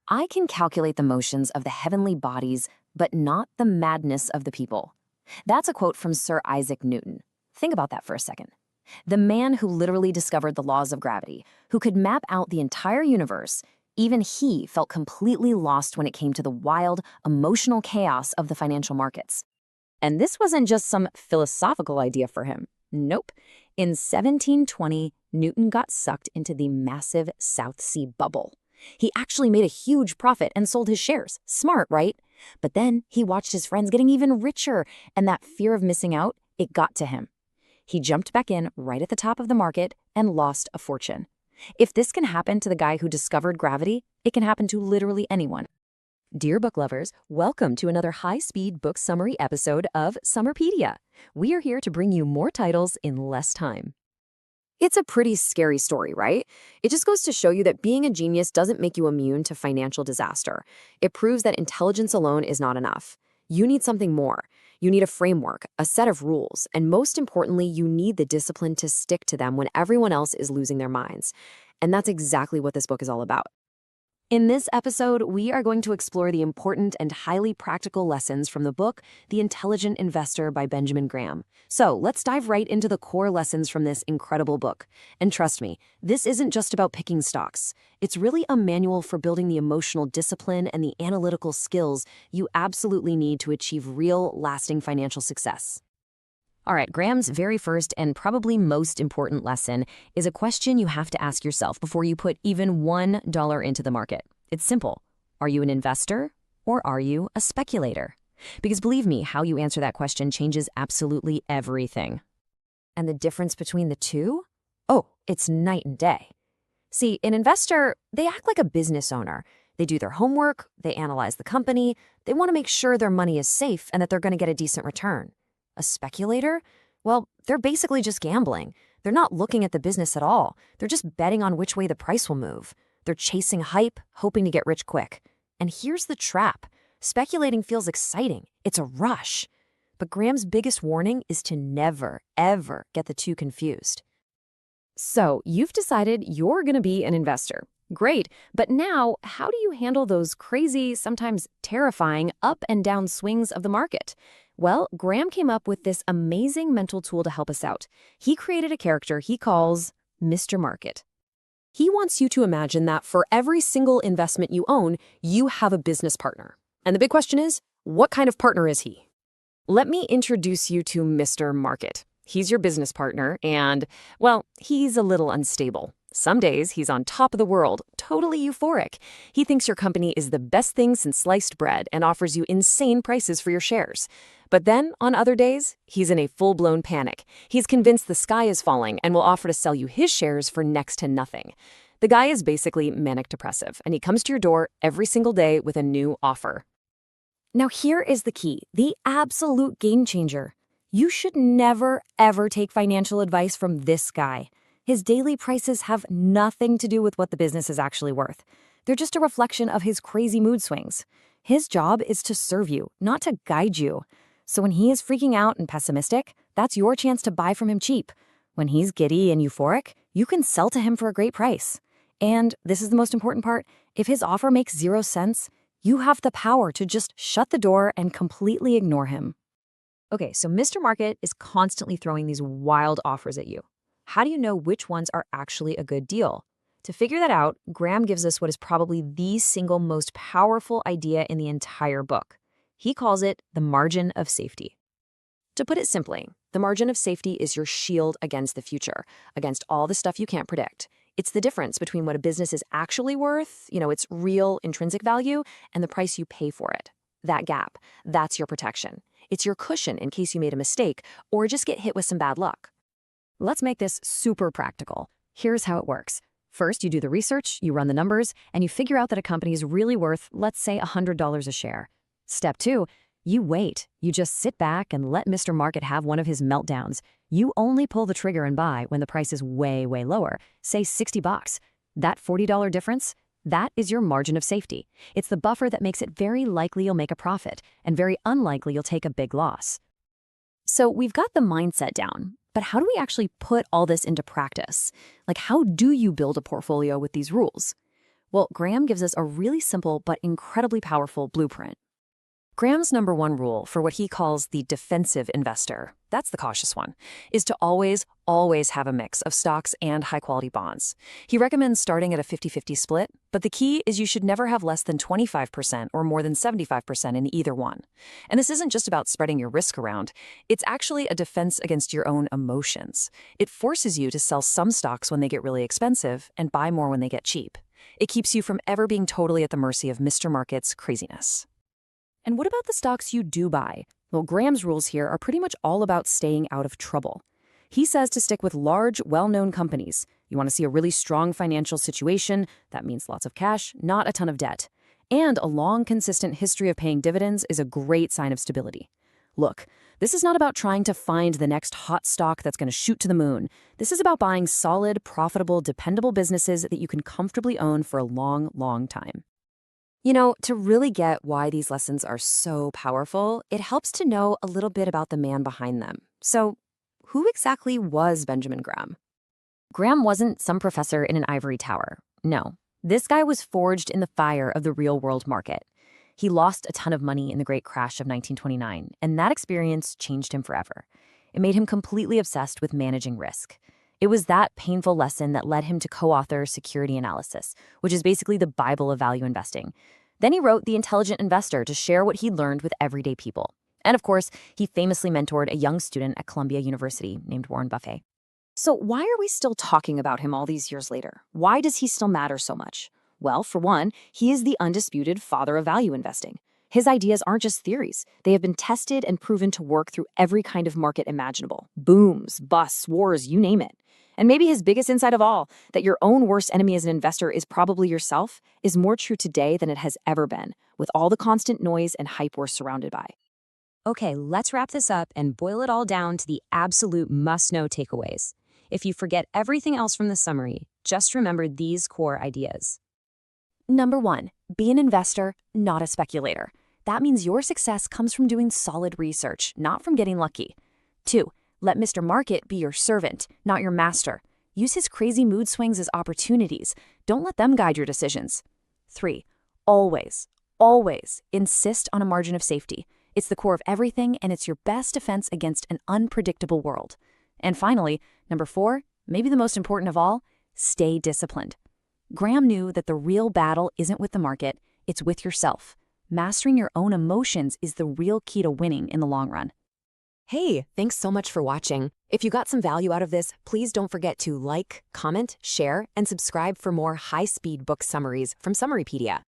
I can calculate the motions of the heavenly bodies, but not the madness of the people. That's a quote from Sir Isaac Newton. Think about that for a second. The man who literally discovered the laws of gravity, who could map out the entire universe, even he felt completely lost when it came to the wild, emotional chaos of the financial markets. And this wasn't just some philosophical idea for him. Nope. In 1720, Newton got sucked into the massive South Sea bubble. He actually made a huge profit and sold his shares. Smart, right? But then he watched his friends getting even richer, and that fear of missing out, it got to him. He jumped back in right at the top of the market and lost a fortune. If this can happen to the guy who discovered gravity, it can happen to literally anyone. Dear book lovers, welcome to another high-speed book summary episode of Summarypedia. We are here to bring you more titles in less time. It's a pretty scary story, right? It just goes to show you that being a genius doesn't make you immune to financial disaster. It proves that intelligence alone is not enough. You need something more. You need a framework, a set of rules, and most importantly, you need the discipline to stick to them when everyone else is losing their minds. And that's exactly what this book is all about. In this episode, we are going to explore the important and highly practical lessons from the book, The Intelligent Investor by Benjamin Graham. So let's dive right into the core lessons from this incredible book. And trust me, this isn't just about picking stocks. It's really a manual for building the emotional discipline and the analytical skills you absolutely need to achieve real, lasting financial success. All right, Graham's very first and probably most important lesson is a question you have to ask yourself before you put even $1 into the market. It's simple. Are you an investor or are you a speculator? Because believe me, how you answer that question changes absolutely everything. And the difference between the two? Oh, it's night and day. See, an investor, they act like a business owner. They do their homework, they analyze the company, they want to make sure their money is safe and that they're going to get a decent return. A speculator? Well, they're basically just gambling. They're not looking at the business at all. They're just betting on which way the price will move. They're chasing hype, hoping to get rich quick. And here's the trap. Speculating feels exciting. It's a rush. But Graham's biggest warning is to never, ever get the two confused. So, you've decided you're going to be an investor. Great, but now, how do you handle those crazy, sometimes terrifying up and down swings of the market? Well, Graham came up with this amazing mental tool to help us out. He created a character he calls Mr. Market. He wants you to imagine that for every single investment you own, you have a business partner. And the big question is, what kind of partner is he? Let me introduce you to Mr. Market. He's your business partner and, well, he's a little unstable. Some days he's on top of the world, totally euphoric. He thinks your company is the best thing since sliced bread and offers you insane prices for your shares. But then, on other days, he's in a full-blown panic. He's convinced the sky is falling and will offer to sell you his shares for next to nothing. The guy is basically manic depressive, and he comes to your door every single day with a new offer. Now here is the key, the absolute game changer. You should never, ever take financial advice from this guy. His daily prices have nothing to do with what the business is actually worth. They're just a reflection of his crazy mood swings. His job is to serve you, not to guide you. So when he is freaking out and pessimistic, that's your chance to buy from him cheap. When he's giddy and euphoric, you can sell to him for a great price. And this is the most important part, if his offer makes 0 sense, you have the power to just shut the door and completely ignore him. Okay, so Mr. Market is constantly throwing these wild offers at you. How do you know which ones are actually a good deal? To figure that out, Graham gives us what is probably the single most powerful idea in the entire book. He calls it the margin of safety. To put it simply, the margin of safety is your shield against the future, against all the stuff you can't predict. It's the difference between what a business is actually worth, its real intrinsic value, and the price you pay for it. That gap, that's your protection. It's your cushion in case you made a mistake or just get hit with some bad luck. Let's make this super practical. Here's how it works. First, you do the research, you run the numbers, and you figure out that a company is really worth, let's say, $100 a share. Step 2, you wait. You just sit back and let Mr. Market have one of his meltdowns. You only pull the trigger and buy when the price is way, way lower, say $60. That $40 difference, that is your margin of safety. It's the buffer that makes it very likely you'll make a profit and very unlikely you'll take a big loss. So we've got the mindset down, but how do we actually put all this into practice? Like, how do you build a portfolio with these rules? Well, Graham gives us a really simple but incredibly powerful blueprint. Graham's number one rule for what he calls the defensive investor, that's the cautious one, is to always have a mix of stocks and high-quality bonds. He recommends starting at a 50-50 split, but the key is you should never have less than 25% or more than 75% in either one. And this isn't just about spreading your risk around. It's actually a defense against your own emotions. It forces you to sell some stocks when they get really expensive and buy more when they get cheap. It keeps you from ever being totally at the mercy of Mr. Market's craziness. And what about the stocks you do buy? Well, Graham's rules here are pretty much all about staying out of trouble. He says to stick with large, well-known companies. You want to see a really strong financial situation, that means lots of cash, not a ton of debt. And a long, consistent history of paying dividends is a great sign of stability. Look, this is not about trying to find the next hot stock that's going to shoot to the moon. This is about buying solid, profitable, dependable businesses that you can comfortably own for a long, long time. You know, to really get why these lessons are so powerful, it helps to know a little bit about the man behind them. So, who exactly was Benjamin Graham? Graham wasn't some professor in an ivory tower. No, this guy was forged in the fire of the real-world market. He lost a ton of money in the great crash of 1929, and that experience changed him forever. It made him completely obsessed with managing risk. It was that painful lesson that led him to co-author Security Analysis, which is basically the Bible of value investing. Then he wrote The Intelligent Investor to share what he'd learned with everyday people. And of course, he famously mentored a young student at Columbia University named Warren Buffett. So why are we still talking about him all these years later? Why does he still matter so much? Well, for one, he is the undisputed father of value investing. His ideas aren't just theories. They have been tested and proven to work through every kind of market imaginable. Booms, busts, wars, you name it. And maybe his biggest insight of all, that your own worst enemy as an investor is probably yourself, is more true today than it has ever been, with all the constant noise and hype we're surrounded by. Okay, let's wrap this up and boil it all down to the absolute must-know takeaways. If you forget everything else from the summary, just remember these core ideas. Number 1, be an investor, not a speculator. That means your success comes from doing solid research, not from getting lucky. 2, let Mr. Market be your servant, not your master. Use his crazy mood swings as opportunities. Don't let them guide your decisions. 3, always insist on a margin of safety. It's the core of everything, and it's your best defense against an unpredictable world. And finally, number 4, maybe the most important of all, stay disciplined. Graham knew that the real battle isn't with the market, it's with yourself. Mastering your own emotions is the real key to winning in the long run. Hey, thanks so much for watching. If you got some value out of this, please don't forget to like, comment, share, and subscribe for more high-speed book summaries from Summarypedia.